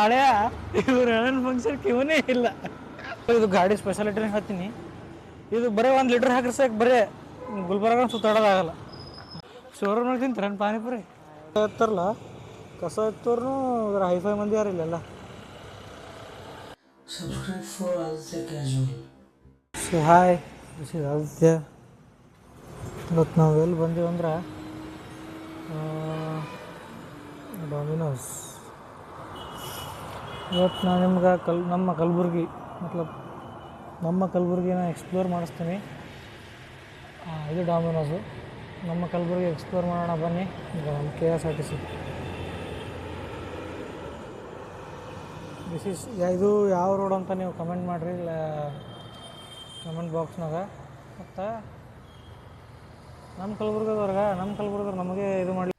ಹಳೆಯ ಇವ್ರು ಹೇಳೋಣ ಫಂಕ್ಷನ್ಗೆ ಇವನೇ ಇಲ್ಲ. ಇದು ಗಾಡಿ ಸ್ಪೆಷಾಲಿಟಿನ ಹೇಳ್ತೀನಿ, ಇದು ಬರೀ 1 ಲೀಟ್ರ್ ಹಾಕ್ರಿ ಸಾಕು, ಬರೀ ಗುಲ್ಬರ್ಗ ಸುತ್ತಾಡೋದಾಗಲ್ಲ. ಶೋರೂಮ್ನಾಗ ತಿಂತಾರೆ ಪಾನಿಪುರಿ ಎತ್ತಾರಲ್ಲ, ಕಸ ಎತ್ತೋರ್ನು ಅದರ ಹೈಫೈ ಮಂದಿ ಯಾರು ಇಲ್ಲೆಲ್ಲ. So hi, this is Aditya. ಇವತ್ತು ನಾವು ಎಲ್ಲಿ ಬಂದೀವಿ ಅಂದ್ರೆ ಡಾಮಿನೋಸ್. ಇವತ್ತು ನಾನು ನಿಮ್ಗೆ ನಮ್ಮ ಕಲಬುರ್ಗಿ ನಮ್ಮ ಕಲಬುರ್ಗಿನ ಎಕ್ಸ್ಪ್ಲೋರ್ ಮಾಡಿಸ್ತೀನಿ. ಇದು ಡಾಮಿನೋಸು. ನಮ್ಮ ಕಲಬುರ್ಗಿ ಎಕ್ಸ್ಪ್ಲೋರ್ ಮಾಡೋಣ ಬನ್ನಿ. ಈಗ ನಮ್ಮ KSRTC ಇದು ಯಾವ ರೋಡ್ ಅಂತ ನೀವು ಕಮೆಂಟ್ ಮಾಡಿರಿ ಕಮೆಂಟ್ ಬಾಕ್ಸ್ನಾಗ. ಮತ್ತು ನಮ್ಮ ಕಲಬುರ್ಗದವ್ರು ನಮಗೆ ಇದು ಮಾಡಲಿ.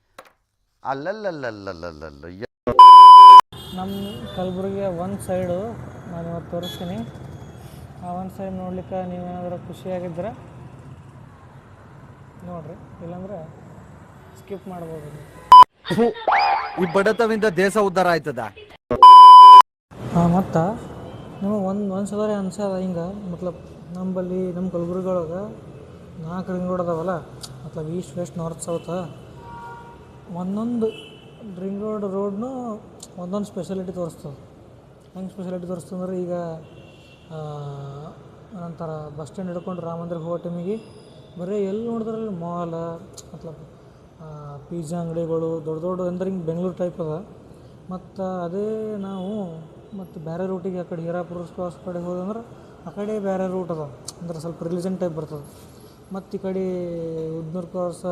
ನಮ್ಮ ಕಲಬುರ್ಗಿಯ ಒಂದು ಸೈಡು ನಾನು ಇವತ್ತು ತೋರಿಸ್ತೀನಿ. ಆ ಒಂದು ಸೈಡ್ ನೋಡ್ಲಿಕ್ಕೆ ನೀವೇನಾದರೂ ಖುಷಿಯಾಗಿದ್ದರೆ ನೋಡಿರಿ, ಇಲ್ಲಾಂದ್ರೆ ಸ್ಕಿಪ್ ಮಾಡ್ಬೋದು. ಈ ಬಡತವಿಂದ ದೇಶ ಉದ್ಧಾರ ಆಯ್ತದ. ಮತ್ತು ನಿಮಗೆ ಒಂದು ಸಲ ಅನ್ಸದ ಹಿಂಗೆ, ನಂಬಲ್ಲಿ ನಮ್ಮ ಕಲಬುರ್ಗಿ ಒಳಗೆ 4 ರಿಂಗ್ ರೋಡ್ ಅದಾವಲ್ಲ, ಈಸ್ಟ್ ವೆಸ್ಟ್ ನಾರ್ತ್ ಸೌತ್. ಒಂದೊಂದು ರಿಂಗ್ ರೋಡ್ನು ಒಂದೊಂದು ಸ್ಪೆಷಾಲಿಟಿ ತೋರಿಸ್ತದೆ. ಹೆಂಗೆ ಸ್ಪೆಷಾಲಿಟಿ ತೋರಿಸ್ತದೆ ಅಂದ್ರೆ, ಈಗ ನಂತರ ಬಸ್ ಸ್ಟ್ಯಾಂಡ್ ಹಿಡ್ಕೊಂಡು ರಾಮ ಮಂದಿರಕ್ಕೆ ಹೋಗೋ ಟೈಮಿಗೆ ಬರೀ ಎಲ್ಲಿ ನೋಡಿದ್ರಲ್ಲಿ ಮಾಲ್, ಪಿಜ್ಜಾ ಅಂಗಡಿಗಳು ದೊಡ್ಡ ಅಂದ್ರೆ ಹಿಂಗೆ ಬೆಂಗಳೂರು ಟೈಪ್ ಅದ. ಮತ್ತು ಅದೇ ನಾವು ಬೇರೆ ರೂಟಿಗೆ ಆ ಕಡೆ ಹೀರಾಪುರ ಕ್ರಾಸ್ ಕಡೆ ಹೋದಂದ್ರೆ ಆ ಕಡೆ ಬೇರೆ ರೂಟ್ ಅದ, ಅಂದ್ರೆ ಸ್ವಲ್ಪ ರಿಲಿಜನ್ ಟೈಪ್ ಬರ್ತದೆ. ಮತ್ತು ಈ ಕಡೆ ಉದ್ನೂರು ಕ್ರಾಸ್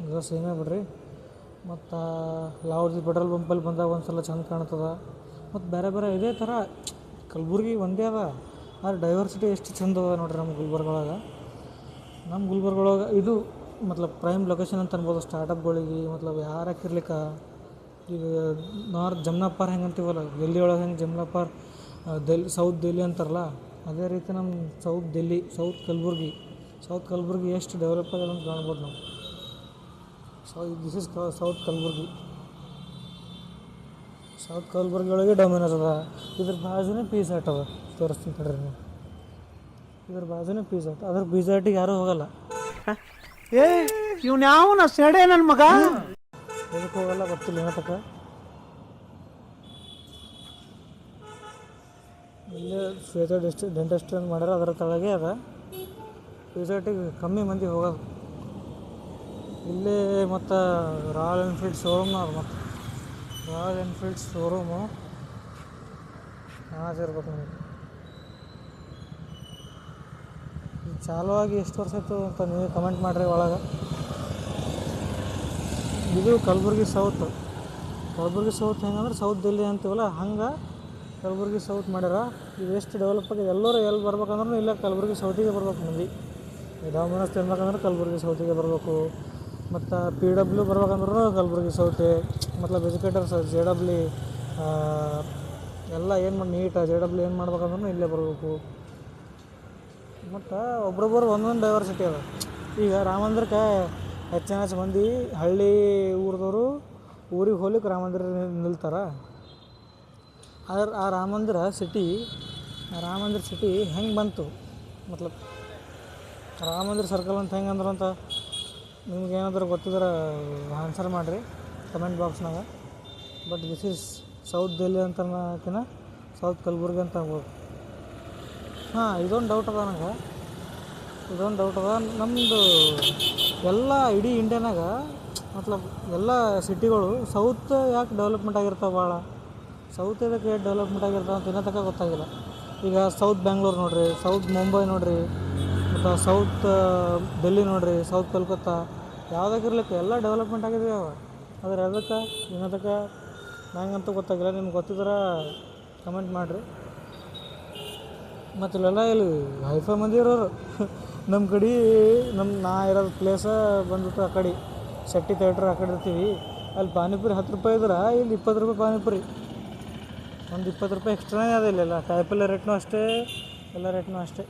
ಇದು ಸೇಮೇ ಬಿಡ್ರಿ. ಮತ್ತು ಲಾವರ್ಜಿ ಪೆಟ್ರೋಲ್ ಬಂಪಲ್ಲಿ ಬಂದಾಗ ಒಂದು ಸಲ ಚೆಂದ ಕಾಣ್ತದೆ. ಮತ್ತು ಬೇರೆ ಬೇರೆ ಇದೇ ಥರ ಕಲಬುರ್ಗಿ ಒಂದೇ ಅದ, ಆದರೆ ಡೈವರ್ಸಿಟಿ ಎಷ್ಟು ಚೆಂದ ಅದ ನೋಡ್ರಿ ನಮ್ಮ ಗುಲ್ಬರ್ಗ ಒಳಗೆ. ಇದು ಪ್ರೈಮ್ ಲೊಕೇಶನ್ ಅಂತ ಅನ್ಬೋದು ಸ್ಟಾರ್ಟಪ್ಗಳಿಗೆ. ಯಾರು ಹಾಕಿರ್ಲಿಕ್ಕೆ ಈಗ ನಾರ್ತ್ ಜಮ್ನಾ ಪಾರ್ ಹೆಂಗೆ ಅಂತೀವಲ್ಲ, ಡೆಲ್ಲಿ ಒಳಗೆ ಹೆಂಗೆ ಜಮ್ನಾ ಪಾರ್ ಸೌತ್ ಡೆಲ್ಲಿ ಅಂತಾರಲ್ಲ, ಅದೇ ರೀತಿ ನಮ್ಮ ಸೌತ್ ಕಲಬುರ್ಗಿ ಎಷ್ಟು ಡೆವಲಪ್ ಆಗಿದೆ ಅಂತ ಕಾಣ್ಬೋದು ನಾವು. ದಿಸ್ ಇಸ್ ಸೌತ್ ಕಲಬುರ್ಗಿ ಒಳಗೆ ಡೊಮಿನೋಸ್ ಅದ. ಇದ್ರ ಬಾಜುನೇ ಪಿಜ್ಜಾ ಹಟ್ ಅದ, ತೋರಿಸ್ತೀನಿ ಕಡ್ರಿ ನೀವು. ಇದ್ರ ಬಾಜುನೇ ಪಿಜ್ಜಾ ಹಟ್, ಅದ್ರ ಪಿಜ್ಜಾ ಹಟ್ಟಿಗೆ ಯಾರೂ ಹೋಗಲ್ಲ. ಇವ್ನು ಯಾವನ ಸೆಡೆ ನನ್ನ ಮಗ, ಎದಕ್ಕೆ ಹೋಗಲ್ಲ ಗೊತ್ತಿಲ್ಲ ಏನತಕ್ಕ. ಇಲ್ಲೇ ಶ್ವೇತಾ ಡೆಂಟಿಸ್ಟ್ ಅಂತ ಮಾಡ್ಯಾರ, ಅದರ ತಳಗೆ ಅದ ಪಿಜ್ಜಾ ಹಟ್ಟಿಗೆ ಕಮ್ಮಿ ಮಂದಿ ಹೋಗೋದು. ಇಲ್ಲೇ ಮತ್ತು ರಾಯಲ್ ಎನ್ಫೀಲ್ಡ್ ಶೋರೂಮ್ನ ಅದು, ರಾಯಲ್ ಎನ್ಫೀಲ್ಡ್ ಶೋರೂಮು ಇರ್ಬೇಕು ನನಗೆ. ಇದು ಚಾಲು ಆಗಿ ಎಷ್ಟು ವರ್ಷ ಆಯಿತು ಅಂತ ನೀವು ಕಮೆಂಟ್ ಮಾಡಿರಿ ಒಳಗೆ. ಇದು ಕಲಬುರ್ಗಿ ಸೌತ್ ಹೆಂಗಂದ್ರೆ ಸೌತ್ ಡೆಲ್ಲಿ ಅಂತೀವಲ್ಲ, ಹಂಗೆ ಕಲಬುರ್ಗಿ ಸೌತ್ ಮಾಡ್ಯಾರ. ಇದು ಎಷ್ಟು ಡೆವಲಪ್ ಆಗಿದೆ. ಎಲ್ಲರೂ ಎಲ್ಲಿ ಬರ್ಬೇಕಂದ್ರೂ ಇಲ್ಲ ಕಲಬುರ್ಗಿ ಸೌತಿಗೆ ಬರ್ಬೇಕು ಮಂದಿ. ಡಾಮಿನೋಸ್ ತಿನ್ಬೇಕಂದ್ರೆ ಕಲಬುರ್ಗಿ ಸೌತಿಗೆ ಬರಬೇಕು. ಮತ್ತು PW ಬರ್ಬೇಕಂದ್ರೂ ಕಲಬುರ್ಗಿ ಸೌತೆ. ಎಜುಕೇಟರ್ಸ್ JW ಎಲ್ಲ ಏನು ಮಾಡಿ ನೀಟ್ JW ಏನು ಮಾಡ್ಬೇಕಂದ್ರೂ ಇಲ್ಲೇ ಬರಬೇಕು. ಮತ್ತು ಒಬ್ರೊಬ್ಬರು ಒಂದೊಂದು ಡೈವರ್ಸಿಟಿ ಅದ. ಈಗ ರಾಮ ಮಂದಿರಕ್ಕೆ ಹೆಚ್ಚು ಮಂದಿ ಹಳ್ಳಿ ಊರದವರು ಊರಿಗೆ ಹೋಗ್ಲಿಕ್ಕೆ ರಾಮ ಮಂದಿರ ನಿಲ್ತಾರೆ. ಆದ್ರೆ ಆ ರಾಮ ಮಂದಿರ ಸಿಟಿ ಹೆಂಗೆ ಬಂತು, ರಾಮ ಮಂದಿರ ಸರ್ಕಲ್ ಅಂತ ಹೆಂಗೆ ಅಂದ್ರು ಅಂತ ನಿಮ್ಗೇನಾದರೂ ಗೊತ್ತಿದ್ರೆ ಆನ್ಸರ್ ಮಾಡಿರಿ ಕಮೆಂಟ್ ಬಾಕ್ಸ್ನಾಗ. But this is south Delhi ಅಂತಕಿನ ಸೌತ್ ಕಲಬುರ್ಗಿ ಅಂತ ಅನ್ಬೋದು. ಇದೊಂದು ಡೌಟ್ ಅದ ನಮ್ಮದು ಎಲ್ಲ ಇಡೀ ಇಂಡಿಯಾನಾಗ ಎಲ್ಲ ಸಿಟಿಗಳು ಸೌತ್ ಯಾಕೆ ಡೆವಲಪ್ಮೆಂಟ್ ಆಗಿರ್ತಾವೆ ಭಾಳ, ಸೌತ್ ಇದಕ್ಕೆ ಡೆವಲಪ್ಮೆಂಟ್ ಆಗಿರ್ತಾವೆ ಅಂತ ಇನ್ನೂ ತನಕ ಗೊತ್ತಾಗಿಲ್ಲ. ಈಗ ಸೌತ್ ಬ್ಯಾಂಗ್ಳೂರು ನೋಡಿರಿ, ಸೌತ್ ಮುಂಬೈ ನೋಡಿರಿ, ಮತ್ತು ಸೌತ್ ಡೆಲ್ಲಿ ನೋಡಿರಿ, ಸೌತ್ ಕಲ್ಕತ್ತಾ, ಯಾವುದಾಗಿರ್ಲಿಕ್ಕೆ ಎಲ್ಲ ಡೆವಲಪ್ಮೆಂಟ್ ಆಗಿದೆಯವ. ಆದರೆ ಅದಕ್ಕೆ ಇನ್ನದಕ್ಕೆ ನಂಗಂತೂ ಗೊತ್ತಾಗಿಲ್ಲ. ನಿಮ್ಗೆ ಗೊತ್ತಿದ್ರೆ ಕಮೆಂಟ್ ಮಾಡಿರಿ. ಮತ್ತು ಇಲ್ಲೆಲ್ಲ ಇಲ್ಲಿ ಹೈಫೈ ಮಂದಿ ಇರೋರು. ನಮ್ಮ ಕಡೆ ನಾ ಇರೋದು ಪ್ಲೇಸ ಬಂದ್ಬಿಟ್ಟು ಆ ಕಡೆ ಶೆಟ್ಟಿ ಥಿಯೇಟ್ರ್ ಆ ಕಡೆ ಇರ್ತೀವಿ. ಅಲ್ಲಿ ಪಾನಿಪುರಿ 10 ರೂಪಾಯಿ ಇದ್ರೆ ಇಲ್ಲಿ 20 ರೂಪಾಯಿ ಪಾನಿಪುರಿ. ಒಂದು 20 ರೂಪಾಯಿ ಎಕ್ಸ್ಟ್ರಾನೇ ಅದ ಇಲ್ಲೆಲ್ಲ. ಕಾಯಿಪಲ್ಯ ರೇಟ್ನೂ ಅಷ್ಟೇ, ಎಲ್ಲ ರೇಟ್ನೂ ಅಷ್ಟೇ.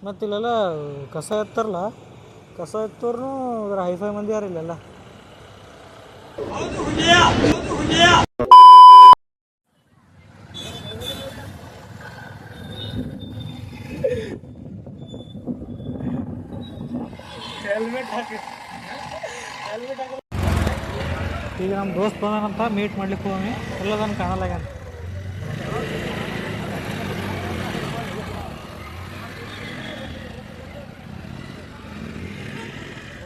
ಮತ್ತು ಇಲ್ಲೆಲ್ಲ ಕಸ ಎತ್ತೋರ್ನು ಅದರ ಹೈಫೈ ಮಂದಿ ಯಾರು ಇಲ್ಲೆಲ್ಲ. ನಮ್ಮ ದೋಸ್ತ್ ಬಂದಾನಂತ ಮೀಟ್ ಮಾಡ್ಲಿಕ್ಕೆ ಹೋಗಿ ಎಲ್ಲ ನಾನು ಕಾಣಲಾಗ್ಯಾನ.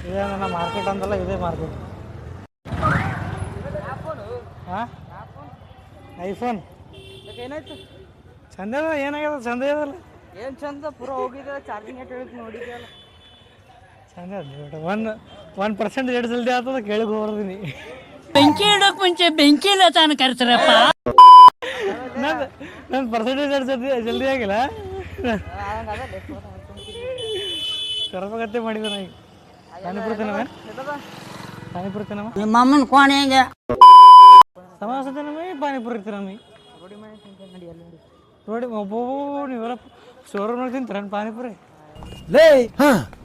ಇದೇ ನನ್ನ ಮಾರ್ಕೆಟ್ ಅಂತಲ್ಲ, ಇದೇ ಮಾರ್ಕೆಟ್. ಹಾಂ, ಐಫೋನ್ ಏನಾಯ್ತು? ಚಂದ ಅದ. ಏನಾಗ್ಯದ? ಚಂದ ಇದಲ್ಲ. ಏನು ಚಂದ ಪೂರ ಹೋಗಿದೆ, ಚಾರ್ಜಿಂಗ್ ಹೇಟ್ ಹೇಳಿದ್ ನೋಡಿದ್ಯಲ್ಲ. ಚಂದ ಅದ. 1% ಎಷ್ಟು ಜಲ್ದಿ ಆಗ್ತದ ಕೇಳಿಗೆ ಹೋಗ್ತೀನಿ. ಬೆಂಕಿ ಇಡೋಕ್ ಮುಂಚೆ ಬೆಂಕಿ ಇಲ್ಲ ತಾನು ಕರ್ತಾರಪ್ಪ. ನನ್ನ ಪರ್ಸೆಂಟೇಜ್ ಎಷ್ಟು ಜಲ್ದಿ ಆಗಿಲ್ಲ. ಕರ್ಬೇಕತ್ತೆ ಮಾಡಿದ ನಾ ಈಗ. ಪಾನಿಪುರಿ ತಿನ್ನವ? ಪಾನಿಪುರಿ ತಿನ್ನವ? ನಿಮ್ಮ ಅಮ್ಮನ ಕೋಣೆಗೆ ಸಮೋಸ ತಿನ್ನವ? ಪಾನಿಪುರಿ ತಿನ್ನವ? ನೋಡಿ ಒಬ್ಬೋ ನೀವೆಲ್ಲ ಶೋರೂಮ್ ತಿಂತೀರ ಪಾನಿಪುರಿ? ಲೇ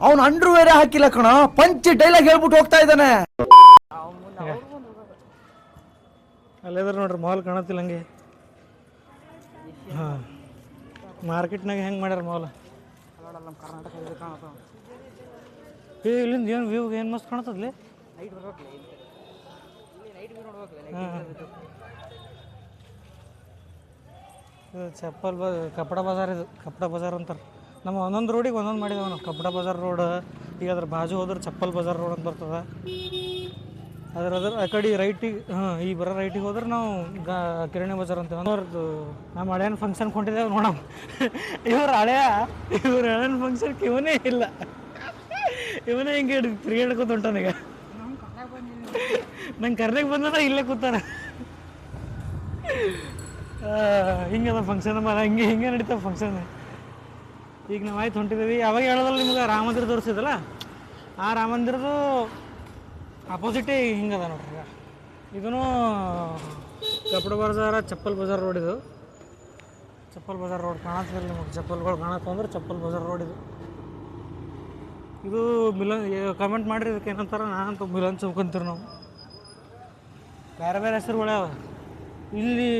ಅವನು ಅಂಡ್ರು ಬೇರೆ ಹಾಕಿಲ್ಲ ಕಣ, ಪಂಚ್ ಡೈಲಾಗ್ ಹೇಳ್ಬಿಟ್ಟು ಹೋಗ್ತಾ ಇದ್ದಾನೆ. ಅಲ್ಲೇದ್ರ ನೋಡ್ರಿ ಮಾಲ್ ಕಾಣತ್ತಿಲ್ಲ ಹಂಗೆ. ಹಾಂ, ಮಾರ್ಕೆಟ್ನಾಗ ಹೆಂಗೆ ಮಾಡ್ಯಾರ ಮಾಲ್. ನಮ್ಮ ಕರ್ನಾಟಕ ಇದು ಕಾಣತ್ತಾವ. ಇಲ್ಲಿಂದ ಏನು ವ್ಯೂ ಏನು ಮಸ್ತ್ ಕಾಣತ್ತದ್ಲಿ. ನೈಟ್ ಬರ್ಬೇಕಲ್ಲ ಇಲ್ಲಿ ನೈಟ್ ವ್ಯೂ ನೋಡ್ಬೇಕಲ್ಲ. ಹಾಂ, ಇದು ಚಪ್ಪಲ್ ಕಪಡ ಬಜಾರ್. ಇದು ಕಪಡ ಬಜಾರ್ ಅಂತಾರೆ. ನಮ್ಮ ಒಂದೊಂದು ರೋಡಿಗೆ ಒಂದೊಂದು ಮಾಡಿದವ ನಾವು. ಕಪಡ ಬಜಾರ್ ರೋಡ್, ಈಗ ಅದ್ರ ಬಾಜು ಹೋದ್ರೆ ಚಪ್ಪಲ್ ಬಜಾರ್ ರೋಡ್ ಅಂತ ಬರ್ತದೆ. ಅದ್ರ ಆ ಕಡೆ ರೈಟಿಗೆ, ಹಾಂ, ಈ ಬರೋ ರೈಟಿಗೆ ಹೋದ್ರೆ ನಾವು ಕಿರಾಣಿ ಬಜಾರ್ ಅಂತ. ಅವ್ರದ್ದು ನಮ್ಮ ಹಳೆಯನ್ ಫಂಕ್ಷನ್ಗೆ ಹೊಂಟಿದ್ದೇವೆ ನೋಡಮ್. ಇವ್ರ ಹಳೆಯನ್ ಫಂಕ್ಷನ್ಗೆ ಇವನೇ ಇಲ್ಲ. ಇವನೇ ಹಿಂಗೆ ತಿರುಗಾಡ್ಕೊತ ಹೊಂಟಾನೀಗ. ನಂಗೆ ಕರ್ನಾಗ ಬಂದ ಇಲ್ಲೇ ಕೂತಾರ. ಹಿಂಗದ ಫಂಕ್ಷನ್ ಹಿಂಗೆ ನಡೀತಾವ ಫಂಕ್ಷನ್. ಈಗ ನಾವು ಆಯ್ತು ಹೊಂಟಿದ್ದೀವಿ. ಅವಾಗ ಹೇಳೋದಲ್ಲ ನಿಮ್ಗೆ ರಾಮ ಮಂದಿರ ತೋರಿಸಿದಲ್ಲ, ಆ ರಾಮ ಮಂದಿರದು ಅಪೋಸಿಟೇ ಹಿಂಗದ ನೋಡ್ರಿ. ಈಗ ಇದೂ ಕಪಡ ಬಜಾರ, ಚಪ್ಪಲ್ ಬಜಾರ್ ರೋಡ್. ಇದು ಚಪ್ಪಲ್ ಬಜಾರ್ ರೋಡ್ ಕಾಣತ್ತಿಲ್ಲ ನಿಮಗೆ. ಚಪ್ಪಲ್ಗಳು ಕಾಣತ್ತಂದ್ರೆ ಚಪ್ಪಲ್ ಬಜಾರ್ ರೋಡ್ ಇದು. ಇದು ಮಿಲನ್. ಕಮೆಂಟ್ ಮಾಡಿರಿ ಇದಕ್ಕೆ ಏನಂತಾರೆ. ನಾನಂತೂ ಮಿಲನ್ ಚೌಕ್ ಅಂತೀವಿ ನಾವು. ಬೇರೆ ಬೇರೆ ಹೆಸರುಗಳೇ ಅವ ಇಲ್ಲಿ.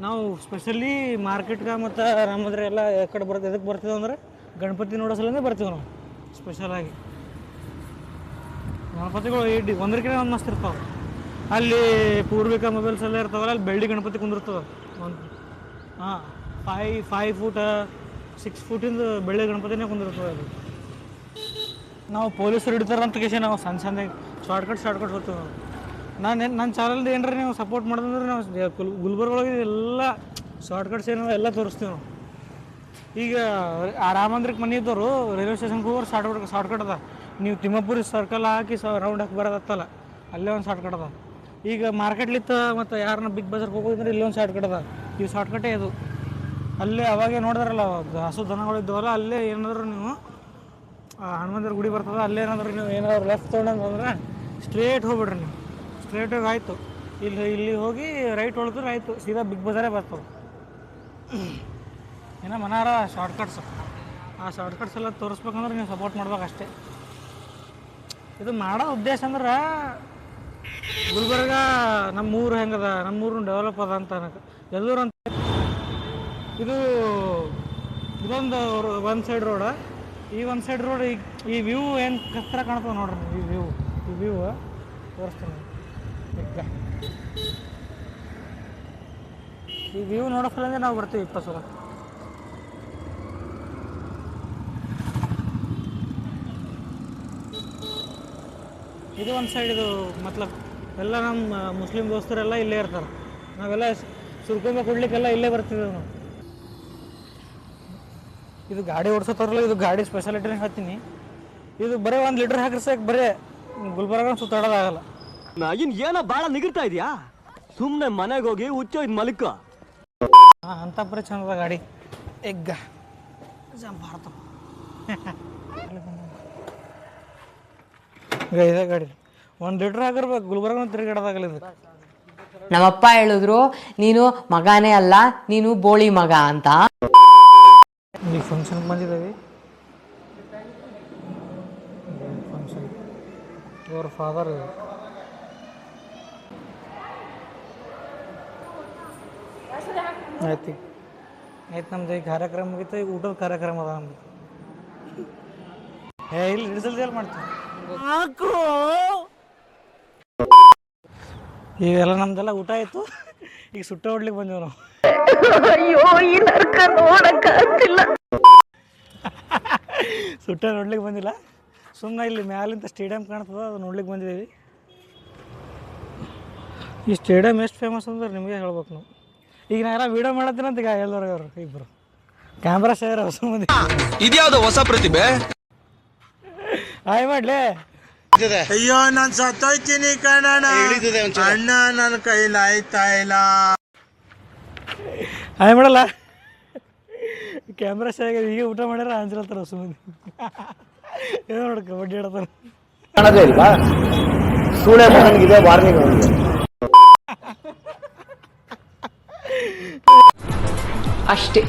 ನಾವು ಸ್ಪೆಷಲಿ ಮಾರ್ಕೆಟ್ಗೆ ಮತ್ತು ರಾಮಂದ್ರ ಎಲ್ಲ ಕಡೆ ಬರ್ತೀವಿ. ಎದಕ್ಕೆ ಬರ್ತೀವಿ ಅಂದ್ರೆ ಗಣಪತಿ ನೋಡೋಸಲಂದೇ ಬರ್ತೀವಿ ನಾವು ಸ್ಪೆಷಲಾಗಿ. ಗಣಪತಿಗಳು ಒಂದಕ್ಕಿಂತ ಒಂದು ಮಸ್ತ್ ಇರ್ತಾವೆ. ಅಲ್ಲಿ ಪೂರ್ವಿಕ ಮೊಬೈಲ್ಸ್ ಎಲ್ಲ ಇರ್ತಾವಲ್ಲ, ಅಲ್ಲಿ ಬೆಳ್ಳಿ ಗಣಪತಿ ಕುಂದಿರ್ತವೆ. ಒಂದು 5 ಫೂಟ್ 6 ಫೂಟಿಂದು ಬೆಳ್ಳಿ ಗಣಪತಿನೇ ಕುಂದಿರ್ತದೆ. ಅದು ನಾವು ಪೊಲೀಸರು ಹಿಡಿತಾರೆ ಅಂತ ಕೇಸಿ ನಾವು ಸಣ್ಣ ಶಾರ್ಟ್ಕಟ್ ಹೋಗ್ತೀವಿ ನಾವು. ನನ್ನ ಚಾನಲ್ದು ಏನಾರ ನೀವು ಸಪೋರ್ಟ್ ಮಾಡಿದ್ರೆ ನಾವು ಗುಲ್ಬರ್ಗ ಒಳಗೆ ಎಲ್ಲ ಶಾರ್ಟ್ಕಟ್ಸ್ ಏನೋ ಎಲ್ಲ ತೋರಿಸ್ತೀವಿ ನಾವು. ಈಗ ಆ ರಾಮ ಮಂದಿರಕ್ಕೆ ಮನೆ ಇದ್ದವರು ರೈಲ್ವೆ ಸ್ಟೇಷನ್ಗೆ ಹೋಗೋರು ಶಾರ್ಟ್ಕಟ್ ಅದ. ನೀವು ತಿಮ್ಮಪುರಿ ಸರ್ಕಲ್ ಹಾಕಿ ರೌಂಡ್ ಹಾಕಿ ಬರೋದತ್ತಲ್ಲ, ಅಲ್ಲೇ ಒಂದು ಶಾರ್ಟ್ಕಟ್ ಅದ. ಈಗ ಮಾರ್ಕೆಟ್ಲಿತ್ತು ಮತ್ತು ಯಾರನ್ನ ಬಿಗ್ ಬಜಾರ್ಗೆ ಹೋಗೋದಂದ್ರೆ ಇಲ್ಲೇ ಒಂದು ಶಾರ್ಟ್ಕಟ್ ಅದ. ಈ ಶಾರ್ಟ್ಕಟ್ಟೇ ಇದು. ಅಲ್ಲೇ ಅವಾಗೇ ನೋಡಿದ್ರಲ್ಲ ಹಸು ದನಗಳು ಇದ್ದವಲ್ಲ, ಅಲ್ಲೇ ಏನಾದರೂ ನೀವು ಹನುಮಂದಿರ ಗುಡಿ ಬರ್ತದೆ, ಅಲ್ಲೇನಾದ್ರೂ ನೀವು ಏನಾದ್ರು ಲೆಫ್ಟ್ ತೊಗೊಂಡಂದ್ರೆ ಸ್ಟ್ರೇಟ್ ಹೋಗ್ಬಿಡ್ರಿ. ನೀವು ಸ್ಟ್ರೇಟ್ ಹೋಗಿ ಆಯಿತು. ಇಲ್ಲಿ ಹೋಗಿ ರೈಟ್ ಹೊಳಿದ್ರೆ ಆಯಿತು, ಸೀದಾ ಬಿಗ್ ಬಜಾರೇ ಬರ್ತವೆ. ಏನೋ ಮನಾರ ಶಾರ್ಟ್ಕಟ್ಸ್. ಆ ಶಾರ್ಟ್ಕಟ್ಸ್ ಎಲ್ಲ ತೋರಿಸ್ಬೇಕಂದ್ರೆ ನೀವು ಸಪೋರ್ಟ್ ಮಾಡ್ಬೇಕು ಅಷ್ಟೇ. ಇದು ಮಾಡೋ ಉದ್ದೇಶ ಅಂದ್ರೆ ಗುಲ್ಬರ್ಗ ನಮ್ಮೂರು ಹೆಂಗದ, ನಮ್ಮೂರು ಡೆವಲಪ್ ಅದ ಅಂತ ಎಲ್ಲರೂ ಅಂತ. ಇದೊಂದು ಒಂದು ಸೈಡ್ ರೋಡ. ಈ ಒಂದು ಸೈಡ್ ರೋಡ್ ಈ ವ್ಯೂ ಏನು ಕಸ್ತರ ಕಾಣ್ತದೆ ನೋಡ್ರಿ. ಈ ವ್ಯೂ ತೋರಿಸ್ತೀನಿ ಈಗ. ಈ ವ್ಯೂ ನೋಡೋಸಲಂದ್ರೆ ನಾವು ಬರ್ತೀವಿ 20 ಸಲ. ಇದು ಒಂದು ಸೈಡ್. ಇದು ಮತ್ಲಬ್ ಎಲ್ಲ ನಮ್ಮ ಮುಸ್ಲಿಂ ದೋಸ್ತರೆಲ್ಲ ಇಲ್ಲೇ ಇರ್ತಾರೆ. ನಾವೆಲ್ಲ ಸುರ್ಕೊಂಬ ಕೊಡ್ಲಿಕ್ಕೆಲ್ಲ ಇಲ್ಲೇ ಬರ್ತಿದ್ದೇವೆ ನಾವು. ಇದು ಗಾಡಿ ಓಡಿಸೋತಾರಲ್ಲ, ಇದು ಗಾಡಿ ಸ್ಪೆಷಾಲಿಟಿನ ಹೇಳ್ತೀನಿ. ಇದು ಬರೀ 1 ಲೀಟ್ರ್ ಹಾಕ್ರಿ ಸಾಕು, ಬರೀ ಗುಲ್ಬರ್ಗ ಸುತ್ತಾಡೋದಾಗಲ್ಲ. ಇನ್ ಏನೋ ಭಾಳ ನಿಗಿರ್ತಾ ಇದೆಯಾ? ಸುಮ್ಮನೆ ಮನೆಗೆ ಹೋಗಿ ಹುಚ್ಚೋಯ್ದು ಮಲ್ಕ. ಹಾಂ, ಅಂಥ ಬರೀ ಚಂದದ ಗಾಡಿ. ಎಗ್ಗ ಭಾರತ ಇದೇ ಗಾಡಿ 1 ಲೀಟ್ರ್ ಹಾಕಿರ್ಬೇಕು. ಗುಲ್ಬರ್ಗ ತಿರುಗಾಡೋದಾಗಲ್ಲ ಇದು. ನಮ್ಮಪ್ಪ ಹೇಳಿದ್ರು, ನೀನು ಮಗನೇ ಅಲ್ಲ, ನೀನು ಬೋಳಿ ಮಗ ಅಂತ. ಈ ಫಂಕ್ಷನ್ಗೆ ಬಂದಿದ್ದೀವಿ. ಫಂಕ್ಷನ್ ಇವ್ರ ಫಾದರ್. ಆಯ್ತು ನಮ್ದು ಈ ಕಾರ್ಯಕ್ರಮ ಮುಗಿತು. ಈಗ ಊಟದ ಕಾರ್ಯಕ್ರಮ ಅದ ನಮ್ದು. ಇಲ್ಲಿ ರಿಸಲ್ಟ್ ಮಾಡ್ತೀವಿ. ಈಗೆಲ್ಲ ನಮ್ದೆಲ್ಲ ಊಟ ಆಯಿತು, ಈಗ ಸುಟ್ಟ ಹೊಡ್ಲಿಕ್ಕೆ ಬಂದೆವು ನಾವು. ಸುಟ್ಟ ನೋಡ್ಲಿಕ್ಕೆ ಬಂದಿಲ್ಲ, ಸುಮ್ಮನೆ ಇಲ್ಲಿ ಮ್ಯಾಲಿಂದ ಸ್ಟೇಡಿಯಂ ಕಾಣ್ತದ, ಅದು ನೋಡ್ಲಿಕ್ಕೆ ಬಂದಿದ್ದೀವಿ. ಈ ಸ್ಟೇಡಿಯಂ ಎಷ್ಟು ಫೇಮಸ್ ಅಂದ್ರೆ ನಿಮಗೆ ಹೇಳ್ಬೇಕು ನಾವು. ಈಗ ನಾ ಯಾರ ವೀಡಿಯೋ ಮಾಡತ್ತೀನಿ ಅಂತ ಈಗ ಎಲ್ಲರಿಗೆ ಅವರು ಇಬ್ಬರು ಕ್ಯಾಮ್ರಾ ಶೇರ್ ಹೊಸ ಮಂದಿ. ಇದ್ಯಾವುದು ಹೊಸ ಪ್ರತಿಭೆ? ಹಾಯ್ ಮಾಡ್ಲಿ. ಅಯ್ಯೋ ನಾನು ಸತ್ತೋಯ್ತೀನಿ ಕಣಣ್ಣ, ಅಣ್ಣ ನನ್ನ ಕೈಲಿ ಆಯ್ತಾ ಇಲ್ಲ. ಹಾಯ್ ಮಾಡಲ್ಲ, ಕ್ಯಾಮ್ರಾ ಶೇರ್ ಆಗಿದೆ. ಈಗ ಊಟ ಮಾಡ್ಯಾರ ಅಂಜಿರತ್ತಾರ ಹೊಸ ಮಂದಿ. ಏನೋ ನೋಡ ಕಬಡ್ಡಿ ಆಡ್ತಾನೆ. ಕಾಣೋದೇ ಇಲ್ವಾ ಸೂಳೆ ನನಗಿದೆ ವಾರ್ನಿಂಗ್ ಅವನಿಗೆ. ಅಷ್ಟೇ.